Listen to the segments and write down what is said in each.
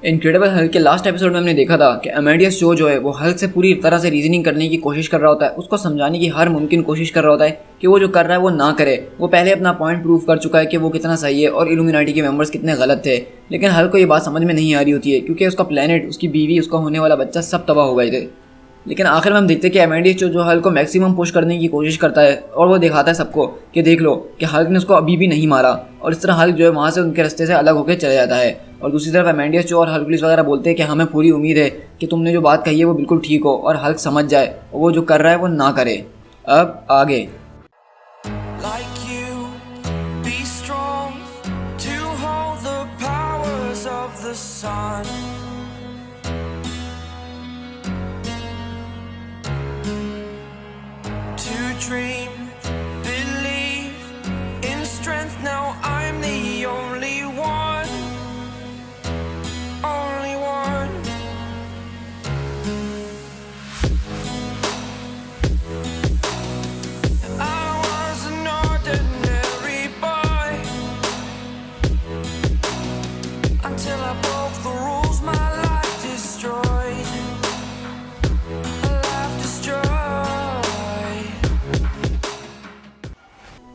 Incredible Hulk के last episode में हमने देखा था कि अमेडियस जो है वो हल्क से पूरी तरह से रीजनिंग करने की कोशिश कर रहा होता है, उसको समझाने की हर मुमकिन कोशिश कर रहा होता है कि वो जो कर रहा है वो ना करे। वो पहले अपना पॉइंट प्रूव कर चुका है कि वो कितना सही है और इल्यूमिनाटी के मेंबर्स कितने गलत थे, लेकिन हल्क को ये बात समझ में नहीं आ रही होती है क्योंकि उसका प्लेनेट, उसकी बीवी, उसका होने वाला बच्चा सब तबाह हो गए थे। लेकिन आखिर में हम देखते हैं कि अमेडियस जो हल्क को मैक्सिमम पुश करने की कोशिश करता है और वो दिखाता है सबको कि देख लो कि हल्क ने उसको अभी भी नहीं मारा, और इस तरह हल्क जो है वहाँ से उनके रास्ते से अलग होकर चले जाता है। और दूसरी तरफ अमेडियस और हरकुलिस वगैरह बोलते हैं कि हमें पूरी उम्मीद है कि तुमने जो बात कही है वो बिल्कुल ठीक हो और हल्क समझ जाए और वो जो कर रहा है वो ना करे। अब आगे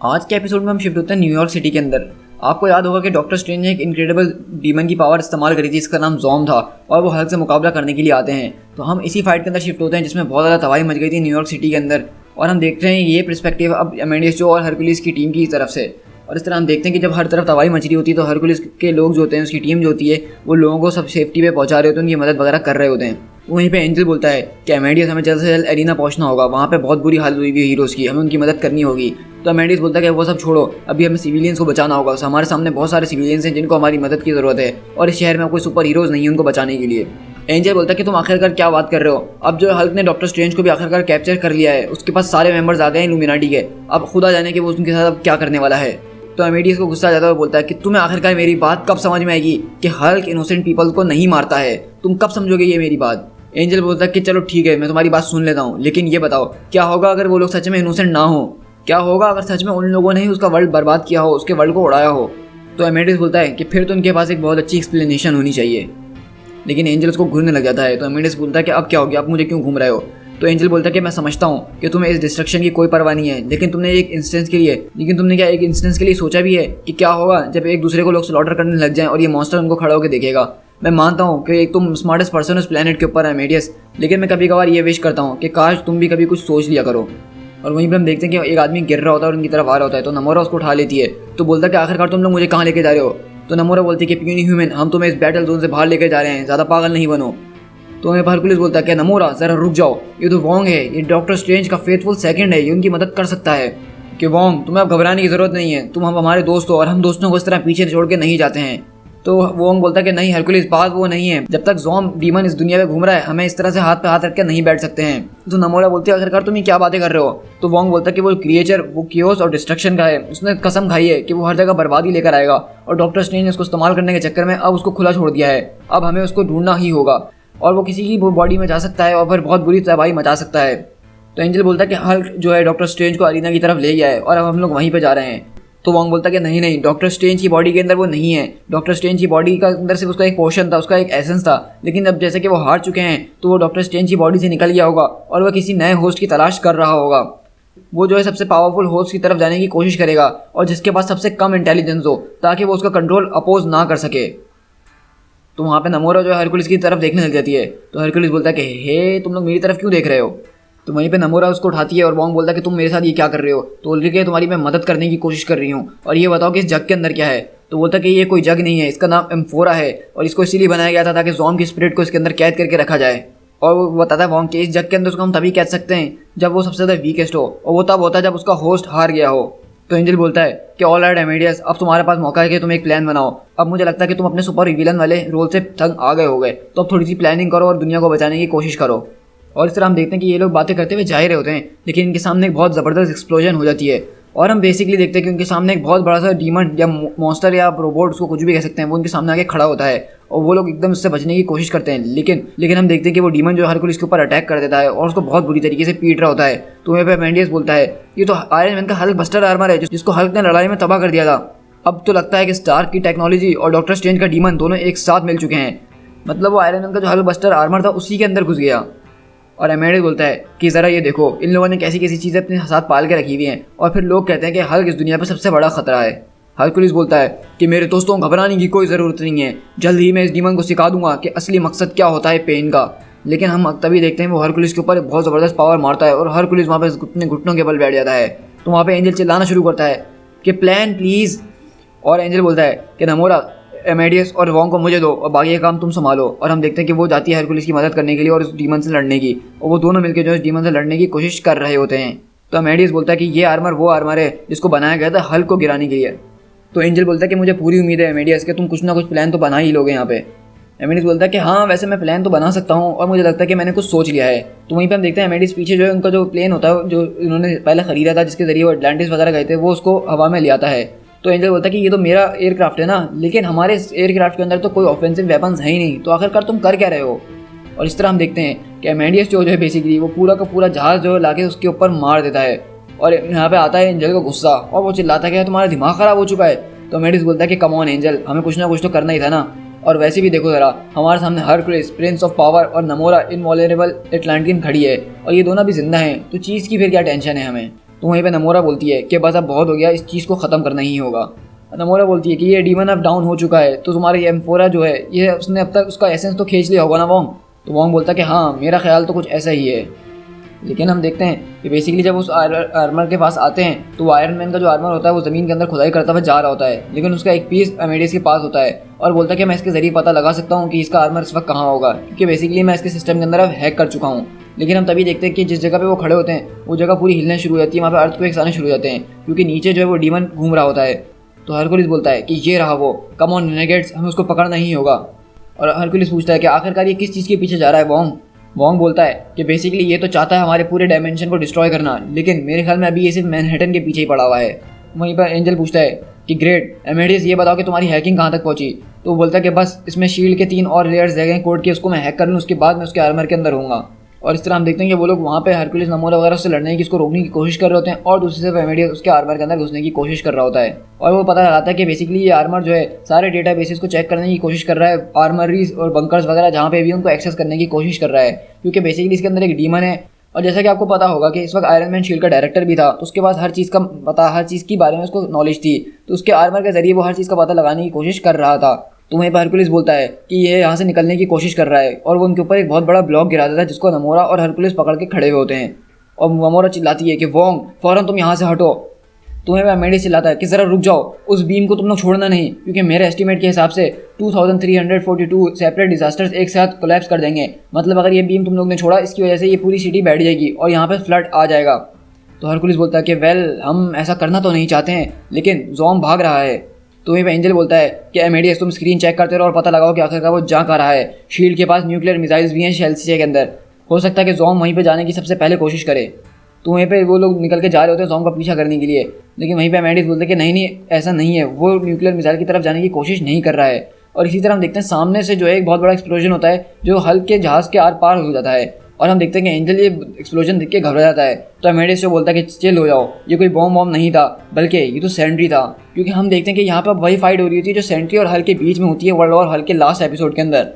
आज के एपिसोड में हम शिफ्ट होते हैं न्यूयॉर्क सिटी के अंदर। आपको याद होगा कि डॉक्टर स्ट्रेंज ने एक इनक्रेडिबल डीमन की पावर इस्तेमाल करी थी, इसका नाम ज़ॉम था, और वो हल्क से मुकाबला करने के लिए आते हैं। तो हम इसी फाइट के अंदर शिफ्ट होते हैं जिसमें बहुत ज़्यादा तबाही मच गई थी न्यूयॉर्क सिटी के अंदर, और हम देखते हैं ये पर्सपेक्टिव अब अमेडियस और हरकुलिस की टीम की तरफ से। और इस तरह हम देखते हैं कि जब हर तरफ तबाही मच रही होती है तो हरकुलिस के लोग जो होते हैं, उसकी टीम जो होती है, वो लोगों को सब सेफ्टी पे पहुंचा रहे होते हैं, उनकी मदद वगैरह कर रहे होते हैं। वहीं पे एंजल बोलता है कि अमेडियस हमें जल्द से जल्द एरिना पहुंचना होगा, वहाँ पे बहुत बुरी हालत हुई हुई है हीरोज़ की, हमें उनकी मदद करनी होगी। तो अमेडियस बोलता है कि वो सब छोड़ो, अभी हमें सिविलियंस को बचाना होगा। हमारे सामने बहुत सारे सिविलियंस हैं जिनको हमारी मदद की ज़रूरत है, और इस शहर में कोई सुपर हीरोज़ नहीं है उनको बचाने के लिए। एंजल बोलता है कि तुम आखिरकार क्या बात कर रहे हो, अब जो हल्क ने डॉक्टर स्ट्रेंज को भी आखिरकार कैप्चर कर लिया है, उसके पास सारे मेंबर्स आ गए हैं इल्यूमिनाटी के, अब खुदा जाने कि वो उनके साथ अब क्या करने वाला है। तो अमेडियस को गुस्सा आ जाता है और बोलता है कि तुम्हें आखिरकार मेरी बात कब समझ में आएगी कि हल्क इनोसेंट पीपल को नहीं मारता है, तुम कब समझोगे ये मेरी बात। एंजल बोलता है कि चलो ठीक है, मैं तुम्हारी बात सुन लेता हूँ, लेकिन ये बताओ क्या होगा अगर वो लोग सच में इनोसेंट ना हो, क्या होगा अगर सच में उन लोगों ने ही उसका वर्ल्ड बर्बाद किया हो, उसके वर्ल्ड को उड़ाया हो। तो अमेडियस बोलता है कि फिर तो उनके पास एक बहुत अच्छी एक्सप्लेनेशन होनी चाहिए, लेकिन एंजल उसको घूरने लग जाता है। तो अमेडियस बोलता है कि अब क्या हो गया, आप मुझे क्यों घूम रहे हो। तो एंजल बोलता है कि मैं समझता हूँ कि तुम्हें इस डिस्ट्रक्शन की कोई परवाह नहीं है, लेकिन तुमने एक इंस्टेंस के लिए सोचा भी है कि क्या होगा जब एक दूसरे को लोग स्लॉटर करने लग जाएं और ये मॉन्स्टर उनको खड़ा होकर देखेगा। मैं मानता हूँ कि एक तुम स्मार्टेस्ट पर्सन उस प्लेनेट के ऊपर है अमेडियस, लेकिन मैं कभी कभार ये विश करता हूँ कि काश तुम भी कभी कुछ सोच लिया करो। और वहीं पर हम देखते हैं कि एक आदमी गिर रहा होता है और उनकी तरफ आ रहा होता है, तो नमोरा उसको उठा लेती है। तो बोलता है कि आखिरकार तुम लोग मुझे कहाँ लेके जा रहे हो। तो नमोरा बोलती है कि प्यूनी ह्यूमन, हम तुम्हें इस बैटल जोन से बाहर लेके जा रहे हैं, ज़्यादा पागल नहीं बनो। तो हमें हरकुलिस बोलता है कि नमोरा ज़रा रुक जाओ, ये तो वोंग है, ये डॉक्टर स्ट्रेंज का फेथफुल सेकंड है, ये उनकी मदद कर सकता है। कि वोंग तुम्हें अब घबराने की ज़रूरत नहीं है, तुम हम हमारे दोस्त हो और हम दोस्तों को इस तरह पीछे छोड़ के नहीं जाते हैं। तो वोंग बोलता है कि नहीं हरकुलिस, बात वो नहीं है, जब तक ज़ॉम डीमन इस दुनिया में घूम रहा है हमें इस तरह से हाथ पे हाथ रख के नहीं बैठ सकते हैं। तो नमोरा बोलती है आखिरकार तुम ये क्या बातें कर रहे हो। तो वोंग बोलता है कि वो क्रिएचर वो कियोस और डिस्ट्रक्शन का है, उसने कसम खाई है कि वो हर जगह बर्बादी लेकर आएगा, और डॉक्टर स्ट्रेंज ने उसको इस्तेमाल करने के चक्कर में अब उसको खुला छोड़ दिया है, अब हमें उसको ढूंढना ही होगा, और वो किसी की बॉडी में जा सकता है और फिर बहुत बुरी तबाही मचा सकता है। तो एंजल बोलता है कि हल्क जो है डॉक्टर स्ट्रेंज को अरीना की तरफ ले गया है और अब हम लोग वहीं पे जा रहे हैं। तो वोंग बोलता है कि नहीं, डॉक्टर स्ट्रेंज की बॉडी के अंदर वो नहीं है, डॉक्टर स्ट्रेंज की बॉडी का अंदर सिर्फ उसका एक पोर्शन था, उसका एक एसेंस था, लेकिन अब जैसे कि वो हार चुके हैं तो वो डॉक्टर स्ट्रेंज की बॉडी से निकल गया होगा और वह किसी नए होस्ट की तलाश कर रहा होगा। वो जो है सबसे पावरफुल होस्ट की तरफ जाने की कोशिश करेगा और जिसके पास सबसे कम इंटेलिजेंस हो, ताकि वो उसका कंट्रोल अपोज ना कर सके। तो वहाँ पे नमोरा जो है हरकुलिस की तरफ देखने लग जाती है। तो हरकुलिस बोलता है कि हे तुम लोग मेरी तरफ क्यों देख रहे हो। तो वहीं पे नमोरा उसको उठाती है और वोंग बोलता है कि तुम मेरे साथ ये क्या कर रहे हो। तो बोल रही है तुम्हारी मैं मदद करने की कोशिश कर रही हूँ, और ये बताओ कि इस जग के अंदर क्या है। तो बोलता है कि ये कोई जग नहीं है, इसका नाम एम्फोरा है, और इसको इसीलिए बनाया गया था ताकि ज़ॉम की स्पिरिट को इसके अंदर कैद करके रखा जाए। और वो बताता है वोंग कि इस जग के अंदर उसको हम तभी कैद सकते हैं जब वो सबसे ज़्यादा वीकेस्ट हो, और वो तब होता है जब उसका होस्ट हार गया हो। तो एंजल बोलता है कि ऑल राइट अमेडियस, अब तुम्हारे पास मौका है कि तुम एक प्लान बनाओ। अब मुझे लगता है कि तुम अपने सुपर विलन वाले रोल से तंग आ गए हो गए, तो अब थोड़ी सी प्लानिंग करो और दुनिया को बचाने की कोशिश करो। और इस तरह हम देखते हैं कि ये लोग बातें करते हुए जा रहे होते हैं, लेकिन इनके सामने एक बहुत ज़बरदस्त एक्सप्लोजन हो जाती है, और हम बेसिकली देखते हैं कि उनके सामने एक बहुत बड़ा सा डीमन या मॉन्स्टर या रोबोट, उसको कुछ भी कह सकते हैं, वो उनके सामने आके खड़ा होता है, और वो लोग एकदम उससे बचने की कोशिश करते हैं। लेकिन हम देखते हैं कि वो डीमन जो हरकुलिस के ऊपर अटैक कर देता है और उसको बहुत बुरी तरीके से पीट रहा होता है। तो वहीं पे अमेडियस बोलता है ये तो आयरन मैन का हल्क बस्टर आर्मर है, जिसको हल्क ने लड़ाई में तबाह कर दिया था। अब तो लगता है कि स्टार्क की टेक्नोलॉजी और डॉक्टर स्ट्रेंज का डीमन दोनों एक साथ मिल चुके हैं। मतलब वो आयरन मैन का जो हल्क बस्टर आर्मर था उसी के अंदर घुस गया। और एमेडियस बोलता है कि ज़रा ये देखो इन लोगों ने कैसी कैसी चीज़ें अपने साथ पाल के रखी हुई हैं, और फिर लोग कहते हैं कि हल्क इस दुनिया पर सबसे बड़ा खतरा है। हरकुलिस बोलता है कि मेरे दोस्तों घबराने की कोई ज़रूरत नहीं है, जल्द ही मैं इस डीमन को सिखा दूंगा कि असली मकसद क्या होता है पेन का। लेकिन हम तभी देखते हैं वो हरकुलिस के ऊपर बहुत ज़बरदस्त पावर मारता है और हरकुलिस वहाँ पे अपने घुटनों के बल बैठ जाता है। तो वहाँ पे एंजल चिल्लाना शुरू करता है कि प्लान प्लीज़। और एंजल बोलता है कि नमोरा, एमेडियस और वोंग को मुझे दो और बाकी का काम तुम संभालो। और हम देखते हैं कि वो जाती है हरकुलिस की मदद करने के लिए और उस डीमन से लड़ने की, और वो दोनों मिलकर जो है डीमन से लड़ने की कोशिश कर रहे होते हैं। तो एमेडियस बोलता है कि ये आर्मर वो आर्मर है जिसको बनाया गया था हल्क को गिराने के लिए। तो एंजल बोलता है कि मुझे पूरी उम्मीद है एमेडियस कि तुम कुछ ना कुछ प्लान तो बना ही लोगे यहाँ पे। एमेडियस बोलता है कि हाँ वैसे मैं प्लान तो बना सकता हूँ और मुझे लगता है कि मैंने कुछ सोच लिया है। तो वहीं पे हम देखते हैं एमेडियस पीछे जो है उनका जो प्लेन होता है जो इन्होंने पहले खरीदा था जिसके जरिए वो अटलांटिस वगैरह गए थे, वो उसको हवा में ले आता है। तो एंजल बोलता है कि ये तो मेरा एयरक्राफ्ट है ना, लेकिन हमारे एयरक्राफ्ट के अंदर तो कोई ऑफेंसिव वेपन्स है ही नहीं, तो आखिरकार तुम कर क्या रहे हो। और इस तरह हम देखते हैं कि एमेडियस जो है बेसिकली वो पूरा का पूरा जहाज जो है लाके उसके ऊपर मार देता है। और यहाँ पे आता है एंजल को गुस्सा और वो चिल्लाता है तुम्हारा दिमाग खराब हो चुका है। तो एमेडियस बोलता है कि कम ऑन एंजल, हमें कुछ ना कुछ तो करना ही था ना। और वैसे भी देखो ज़रा, हमारे सामने हरकुलिस प्रिंस ऑफ पावर और नमोरा इनवॉल्नरेबल एटलांटियन खड़ी है और ये दोनों भी जिंदा हैं, तो चीज़ की फिर क्या टेंशन है हमें। तो वहीं पे नमोरा बोलती है कि बस अब बहुत हो गया, इस चीज़ को ख़त्म करना ही होगा। नमोरा बोलती है कि ये डीमन अब डाउन हो चुका है, तो तुम्हारा ये एम्फोरा जो है ये उसने अब तक उसका एसेंस तो खींच लिया होगा ना वोंग। तो वोंग बोलता है कि हाँ मेरा ख्याल तो कुछ ऐसा ही है। लेकिन हम देखते हैं कि बेसिकली जब उस आर्मर के पास आते हैं तो आयरन मैन का जो आर्मर होता है वो ज़मीन के अंदर खुदाई करता हुआ जा रहा होता है, लेकिन उसका एक पीस एमेडियस के पास होता है और बोलता है कि मैं इसके ज़रिए पता लगा सकता हूँ कि इसका आर्मर इस वक्त कहाँ होगा, क्योंकि बेसिकली मैं इसके सिस्टम के अंदर अब हैक कर चुका हूँ। लेकिन हम तभी देखते हैं कि जिस जगह पे वो खड़े होते हैं वो जगह पूरी हिलने शुरू हो जाती है, वहाँ पे अर्थक्वेक्स आने शुरू हो जाते हैं क्योंकि नीचे जो है वो डीमन घूम रहा होता है। तो हरकुलिस बोलता है कि ये रहा वो, कम ऑन रेनेगेड्स, हमें उसको पकड़ना ही होगा। और हरकुलिस पूछता है कि आखिरकार ये किस चीज़ के पीछे जा रहा है वोंग। वोंग बोलता है कि बेसिकली ये तो चाहता है हमारे पूरे डायमेंशन को डिस्ट्रॉय करना, लेकिन मेरे ख्याल में अभी ये सिर्फ मैनहट्टन के पीछे ही पड़ा हुआ है। वहीं पर एंजल पूछता है कि ग्रेट एमेडियस, ये बताओ कि तुम्हारी हैकिंग कहाँ तक पहुंची। तो वो बोलता है कि बस इसमें शील्ड के 3 और लेयर्स रह गए कोड के, उसको मैं हैक कर लूँ, उसके बाद मैं उसके आर्मर के अंदर होऊंगा। और इस तरह हम देखते हैं कि वो लोग वहाँ पे हरकुलिस नमोरा वगैरह से लड़ने की, इसको रोकने की कोशिश कर रहे होते हैं और दूसरी तरफ एमेडियस उसके आर्मर के अंदर घुसने की कोशिश कर रहा होता है। और वो पता लगाता है कि बेसिकली ये आर्मर जो है सारे डेटा बेसिस को चेक करने की कोशिश कर रहा है, आर्मरीज और बंकर्स वगैरह जहाँ पे भी उनको एक्सेस करने की कोशिश कर रहा है, क्योंकि बेसिकली इसके अंदर एक डीमन है। और जैसा कि आपको पता होगा कि इस वक्त आयरन मैन शील्ड का डायरेक्टर भी था, तो उसके पास हर चीज़ का पता, हर चीज़ के बारे में उसको नॉलेज थी, तो उसके आर्मर के जरिए वो हर चीज़ का पता लगाने की कोशिश कर रहा था। तो वहीं पर हरकुलिस बोलता है कि ये यहाँ से निकलने की कोशिश कर रहा है और वो उनके ऊपर एक बहुत बड़ा ब्लॉक गिरा देता है जिसको नमोरा और हरकुलिस पकड़ के खड़े हुए होते हैं। और नमोरा चिल्लाती है कि वोंग फौरन तुम यहाँ से हटो। तुम्हें एमेडियस चिल्लाता है कि ज़रा रुक जाओ, उस बीम को तुम लोग छोड़ना नहीं, क्योंकि मेरे एस्टीमेट के हिसाब से 2342 सेपरेट डिजास्टर्स एक साथ कोलैप्स कर देंगे। मतलब अगर ये बीम तुम लोग ने छोड़ा, इसकी वजह से ये पूरी सिटी बैठ जाएगी और यहाँ पे फ्लड आ जाएगा। तो हरकुलिस बोलता है कि वेल, हम ऐसा करना तो नहीं चाहते हैं, लेकिन ज़ॉम भाग रहा है। तो वहीं पे एंजल बोलता है कि एमेडियस तुम स्क्रीन चेक करते रहो और पता लगाओ कि आखिरकार वो जा कहाँ रहा है। शील्ड के पास न्यूक्लियर मिसाइल्स भी हैं शेल्सिया के अंदर, हो सकता है कि ज़ॉम वहीं पे जाने की सबसे पहले कोशिश करे। तो वहीं पे वो लोग निकल के जा रहे होते हैं ज़ॉम का पीछा करने के लिए, लेकिन वहीं पे एमेडियस बोलते हैं कि नहीं ऐसा नहीं है, वो न्यूक्लियर मिसाइल की तरफ जाने की कोशिश नहीं कर रहा है। और इसी तरह हम देखते हैं सामने से जो है एक बहुत बड़ा एक्सप्लोजन होता है जो हल्क के जहाज़ के आर पार हो जाता है और हम देखते हैं कि एंजल ये एक्सप्लोजन देख के घबरा जाता है। तो एमेडियस जो बोलता है कि चिल हो जाओ, ये कोई बॉम्ब नहीं था, बल्कि ये तो सेंट्री था, क्योंकि हम देखते हैं कि यहाँ पर वही फाइट हो रही होती है जो सेंट्री और हल्क के बीच में होती है वर्ल्ड वॉर हल्क के लास्ट एपिसोड के अंदर।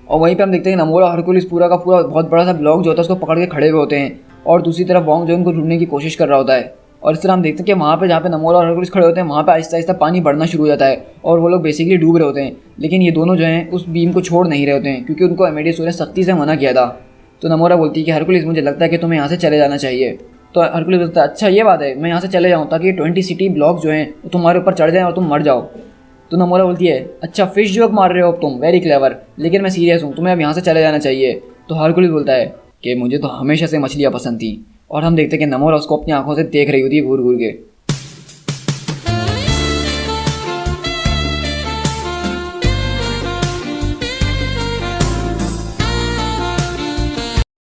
और वहीं पे हम देखते हैं कि नमोरा और हरकुलिस पूरा का पूरा बहुत बड़ा सा ब्लॉक जो होता है उसको पकड़ के खड़े हुए होते हैं और दूसरी तरफ वोंग जो उनको ढूंढने की कोशिश कर रहा होता है। और इस तरह हम देखते हैं कि वहाँ पे जहाँ पे नमोरा और हरकुलिस खड़े होते हैं वहाँ पे आहिस्ता आहिस्ता पानी बढ़ना शुरू हो जाता है और वो लोग बेसिकली डूब रहे होते हैं, लेकिन ये दोनों जो हैं उस बीम को छोड़ नहीं रहे होते हैं क्योंकि उनको एमेडियस ने सख्ती से मना किया था। तो नमोरा बोलती है कि हरकुलिस मुझे लगता है कि तुम्हें यहाँ से चले जाना चाहिए। तो हरकुलिस बोलता है अच्छा ये बात है, मैं यहाँ से चले जाऊँ ताकि 20 सिटी ब्लॉक जो हैं वो तुम्हारे ऊपर चढ़ जाएँ और तुम मर जाओ। तो नमोरा बोलती है अच्छा फिश जोक मार रहे हो अब तुम, वेरी क्लेवर, लेकिन मैं सीरियस हूँ, तुम्हें अब यहाँ से चले जाना चाहिए। तो हरकुलिस बोलता है कि मुझे तो हमेशा से मछलियाँ पसंद थी। और हम देखते हैं कि नमोरा उसको अपनी आंखों से देख रही होती है घूर घूर के।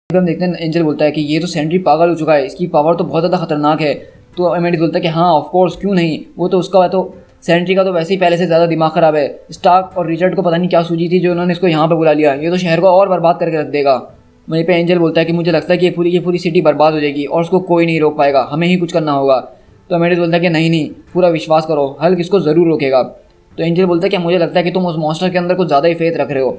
हम देखते हैं एंजल बोलता है कि ये तो सेंट्री पागल हो चुका है, इसकी पावर तो बहुत ज़्यादा खतरनाक है। तो एमेडियस बोलता है कि हाँ ऑफ कोर्स, क्यों नहीं, वो तो उसका तो सेंट्री का तो वैसे ही पहले से ज़्यादा दिमाग ख़राब है। स्टार्क और रिचर्ड को पता नहीं क्या सूझी थी जो उन्होंने इसको यहाँ पर बुला लिया, ये तो शहर को और बर्बाद करके रख देगा। वहीं पे एंजल बोलता है कि मुझे लगता है कि ये पूरी सिटी बर्बाद हो जाएगी और उसको कोई नहीं रोक पाएगा, हमें ही कुछ करना होगा। तो एमेडियस बोलता है कि नहीं पूरा विश्वास करो, हल्क इसको ज़रूर रोकेगा। तो एंजल बोलता है कि मुझे लगता है कि तुम उस मॉन्स्टर के अंदर कुछ ज़्यादा ही फेथ रख रहे हो।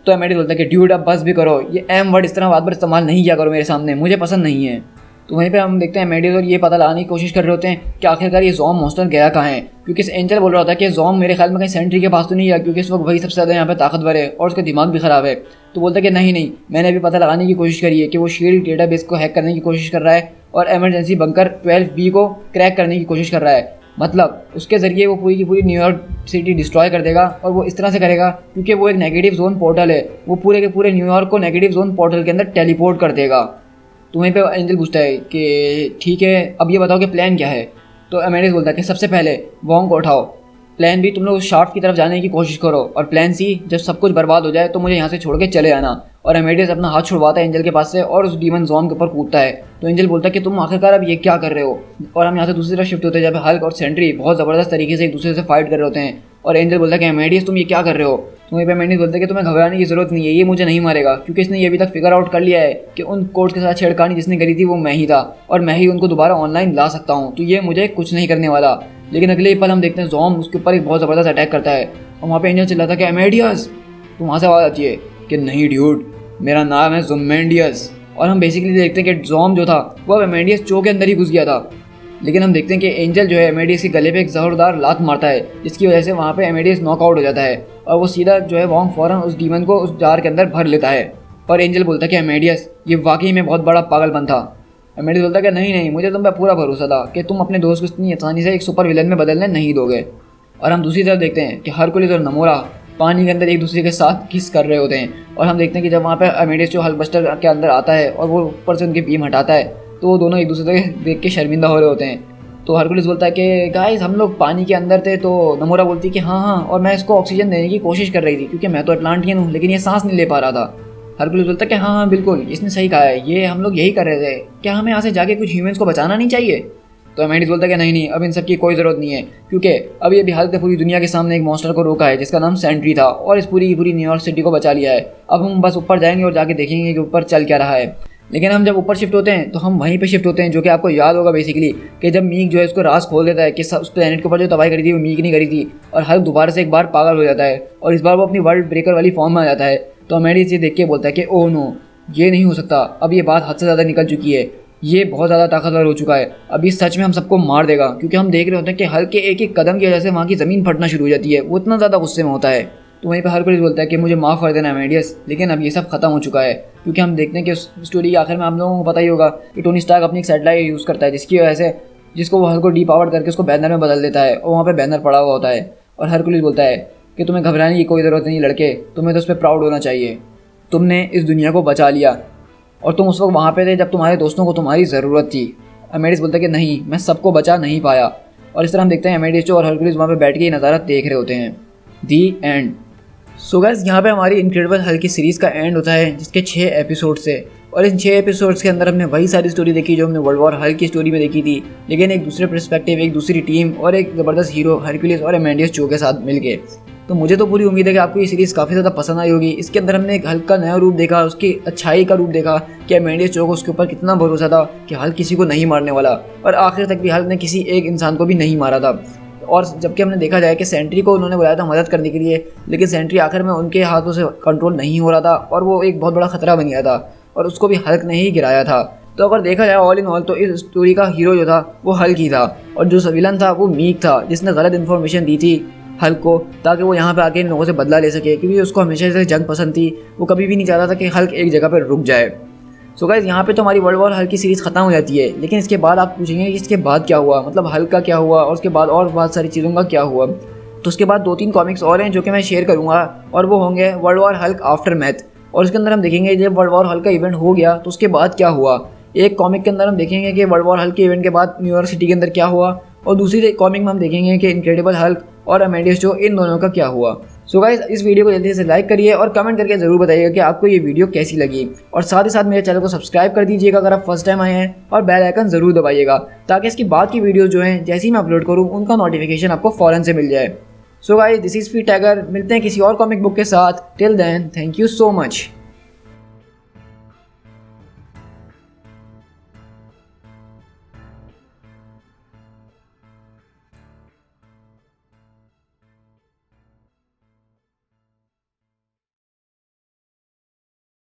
तो अमेडियस बोलता है कि ड्यूड अब बस भी करो, ये एम वर्ड इस तरह बात पर इस्तेमाल नहीं किया करो मेरे सामने, मुझे पसंद नहीं है। तो वहीं पे हम देखते हैं अमेडियस और ये पता लगाने की कोशिश कर रहे होते हैं कि आखिरकार ये ज़ॉम्ब मॉन्स्टर गया कहाँ है, क्योंकि एंजल बोल रहा होता है कि ज़ॉम्ब मेरे ख्याल में कहीं सेंट्री के पास तो नहीं है, क्योंकि इस वक्त वही सबसे ज़्यादा यहाँ पे ताकतवर है और उसका दिमाग भी ख़राब है। तो बोलता है कि नहीं, मैंने अभी पता लगाने की कोशिश करी है कि वो शील्ड डेटाबेस को हैक करने की कोशिश कर रहा है और एमरजेंसी बंकर 12B को क्रैक करने की कोशिश कर रहा है। मतलब उसके ज़रिए वो पूरी की पूरी न्यूयॉर्क सिटी डिस्ट्रॉय कर देगा, और वो इस तरह से करेगा क्योंकि वो एक नेगेटिव जोन पोर्टल है, वो पूरे के पूरे न्यूयॉर्क को नेगेटिव जोन पोर्टल के अंदर टेलीपोर्ट कर देगा। तो वहीं पे एंजल पूछता है कि ठीक है, अब ये बताओ कि प्लान क्या है। तो अमेडियस बोलता है कि सबसे पहले वोंग को उठाओ, प्लान बी तुम लोग उस शाफ्ट की तरफ जाने की कोशिश करो, और प्लान सी जब सब कुछ बर्बाद हो जाए तो मुझे यहाँ से छोड़ के चले आना। और अमेडियस अपना हाथ छुड़वाता है एंजल के पास से और उस डीमन ज़ॉम्ब के ऊपर कूदता है। तो एंजल बोलता है कि तुम आखिरकार अब ये क्या कर रहे हो, और हम यहाँ से दूसरी तरफ शिफ्ट होते हैं जहाँ पे हल्क और सेंट्री बहुत ज़बरदस्त तरीके से एक दूसरे से फाइट कर रहे होते हैं। और एंजल बोलता है कि अमेडियस तुम ये क्या कर रहे हो। तो वहीं पे अमेडियस बोलता है कि तुम्हें घबराने की जरूरत नहीं है, ये मुझे नहीं मारेगा, क्योंकि इसने ये अभी तक फिगर आउट कर लिया है कि उन कोड्स के साथ छेड़खानी जिसने करी थी वो मैं ही था, और मैं ही उनको दोबारा ऑनलाइन ला सकता हूँ, तो ये मुझे कुछ नहीं करने वाला। लेकिन अगले ही पल हम देखते हैं ज़ॉम्ब उसके ऊपर एक बहुत ज़बरदस्त अटैक करता है, और वहाँ पे एंजल चिल्लाता है कि अमेडियस। तो वहाँ से आवाज़ आती है कि नहीं ड्यूड, मेरा नाम है ज़ोमेंडियस। और हम बेसिकली देखते हैं कि ज़ॉम्ब जो था वो अब अमेडियस चो के अंदर ही घुस गया था। लेकिन हम देखते हैं कि एंजल जो है अमेडियस के गले पे एक ज़ोरदार लात मारता है, जिसकी वजह से वहाँ पे अमेडियस नॉकआउट हो जाता है, और वो सीधा जो है वोंग फ़ौरन उस डीमन को उस जार के अंदर भर लेता है। और एंजल बोलता है कि अमेडियस ये वाकई में बहुत बड़ा पागलपन था। अमेडियस बोलता है कि नहीं, मुझे तुम पर पूरा भरोसा था कि तुम अपने दोस्त को इतनी आसानी से एक सुपर विलन में बदलने नहीं दोगे। और हम दूसरी तरफ देखते हैं कि हरकुलिस और नमोरा पानी के अंदर एक दूसरे के साथ किस कर रहे होते हैं। और हम देखते हैं कि जब वहाँ पे अमेडियस जो हल्कबस्टर के अंदर आता है और वो ऊपर से उनके बीम हटाता है, तो वो दोनों एक दूसरे को देख के शर्मिंदा हो रहे होते हैं। तो हरकुलिस बोलता है कि गाइस हम लोग पानी के अंदर थे। तो नमोरा बोलती है कि हाँ, और मैं इसको ऑक्सीजन देने की कोशिश कर रही थी, क्योंकि मैं तो अटलांटियन हूँ, लेकिन ये सांस नहीं ले पा रहा था। हरकुलिस बोलता है कि हाँ बिल्कुल, इसने सही कहा है, ये हम लोग यही कर रहे थे, क्या हमें यहाँ से जाके कुछ ह्यूमंस को बचाना नहीं चाहिए। तो अमेडियस बोलता है कि नहीं, अब इन सब की कोई ज़रूरत नहीं है, क्योंकि अब ये भी हल्क ने पूरी दुनिया के सामने एक मॉन्स्टर को रोका है जिसका नाम सेंट्री था, और इस पूरी की पूरी न्यूयॉर्क सिटी को बचा लिया है। अब हम बस ऊपर जाएंगे और जाके देखेंगे कि ऊपर चल क्या रहा है। लेकिन हम जब ऊपर शिफ्ट होते हैं तो हम वहीं पे शिफ्ट होते हैं, जो कि आपको याद होगा बेसिकली कि जब मीक जो है उसको राज खोल देता है कि उस प्लेनेट के ऊपर जो तबाही करी थी वो मीक नहीं करी थी, और हल्क दोबारा से एक बार पागल हो जाता है और इस बार वो अपनी वर्ल्ड ब्रेकर वाली फॉर्म में आ जाता है। तो अमेडियस ये देख के बोलता है कि ओह नो, ये नहीं हो सकता, अब ये बात हद से ज़्यादा निकल चुकी है, ये बहुत ज़्यादा ताकतवर हो चुका है, अब ये सच में हम सबको मार देगा। क्योंकि हम देख रहे होते हैं कि हल्क के एक एक कदम की वजह से वहाँ की ज़मीन फटना शुरू हो जाती है, वो इतना ज़्यादा गुस्से में होता है। तो वहीं पर हरकुलिस बोलता है कि मुझे माफ़ कर देना अमेडियस, लेकिन अब ये सब खत्म हो चुका है। क्योंकि हम देखते हैं कि उस स्टोरी के आखिर में आप लोगों को पता ही होगा कि टोनी स्टार्क अपनी एक सैटेलाइट यूज़ करता है, जिसकी वजह से जिसको वो हल्क को डीपावर्ड करके उसको बैनर में बदल देता है, और वहाँ पर बैनर पड़ा हुआ होता है। और हरकुलिस बोलता है कि तुम्हें घबराने की कोई ज़रूरत नहीं लड़के, तुम्हें तो उस पर प्राउड होना चाहिए, तुमने इस दुनिया को बचा लिया, और तुम उस वक्त वहाँ पे थे जब तुम्हारे दोस्तों को तुम्हारी ज़रूरत थी। अमेडियस बोलता है कि नहीं, मैं सबको बचा नहीं पाया। और इस तरह हम देखते हैं अमेडियस और हरकुलिस वहाँ पे बैठ के ये नज़ारा देख रहे होते हैं। दी एंड। सो गाइस, यहाँ पे हमारी इनक्रेडिबल हल्क की सीरीज़ का एंड होता है, जिसके 6 एपिसोड्स है। और इन 6 एपिसोड्स के अंदर हमने वही सारी स्टोरी देखी जो हमने वर्ल्ड वॉर हल्क की स्टोरी में देखी थी, लेकिन एक दूसरे पर्सपेक्टिव, एक दूसरी टीम और एक ज़बरदस्त हीरो हरकुलिस और अमेडियस चो के साथ मिलके। तो मुझे तो पूरी उम्मीद है कि आपको ये सीरीज़ काफ़ी ज़्यादा पसंद आई होगी। इसके अंदर हमने एक हल्क का नया रूप देखा, उसकी अच्छाई का रूप देखा कि अमेडियस चो को उसके ऊपर कितना भरोसा था कि हल्क किसी को नहीं मारने वाला, और आखिर तक भी हल्क ने किसी एक इंसान को भी नहीं मारा था। और जबकि हमने देखा जाए कि सेंट्री को उन्होंने बुलाया था मदद करने के लिए, लेकिन सेंट्री आखिर में उनके हाथों से कंट्रोल नहीं हो रहा था और वो एक बहुत बड़ा खतरा बन गया था, और उसको भी हल्क ने ही गिराया था। तो अगर देखा जाए ऑल इन ऑल, तो इस स्टोरी का हीरो जो था वो हल्क ही था, और जो विलन था वो मीक था, जिसने गलत इन्फॉर्मेशन दी थी हल्क को ताकि वो यहाँ पे आके इन लोगों से बदला ले सके, क्योंकि उसको हमेशा से जंग पसंद थी। वो कभी भी नहीं चाहता था कि हल्क एक जगह पर रुक जाए। सो गाइस, यहाँ पे तो हमारी वर्ल्ड वॉर हल्क की सीरीज़ खत्म हो जाती है, लेकिन इसके बाद आप पूछेंगे कि इसके बाद क्या हुआ, मतलब हल्क का क्या हुआ और उसके बाद और बहुत सारी चीज़ों का क्या हुआ। तो उसके बाद 2-3 कॉमिक्स और हैं जो कि मैं शेयर करूँगा, और वो होंगे world war Hulk after math. और उसके अंदर हम देखेंगे जब वर्ल्ड वॉर हल्क का इवेंट हो गया तो उसके बाद क्या हुआ। एक कॉमिक के अंदर हम देखेंगे कि वर्ल्ड वॉर हल्क के इवेंट के बाद न्यूयॉर्क सिटी के अंदर क्या हुआ, और दूसरी कॉमिक में हम देखेंगे कि इनक्रेडिबल हल्क और अमेडियस चो इन दोनों का क्या हुआ। सो गाइस, इस वीडियो को जल्दी से लाइक करिए और कमेंट करके ज़रूर बताइएगा कि आपको ये वीडियो कैसी लगी, और साथ ही साथ मेरे चैनल को सब्सक्राइब कर दीजिएगा अगर आप फर्स्ट टाइम आए हैं, और बेल आइकन ज़रूर दबाइएगा ताकि इसकी बाद की वीडियो जो हैं जैसे ही मैं अपलोड करूँ उनका नोटिफिकेशन आपको फ़ौरन से मिल जाए। सो गाइस, दिस इज़ पी टैगर, मिलते हैं किसी और कॉमिक बुक के साथ। Till then, thank you so much.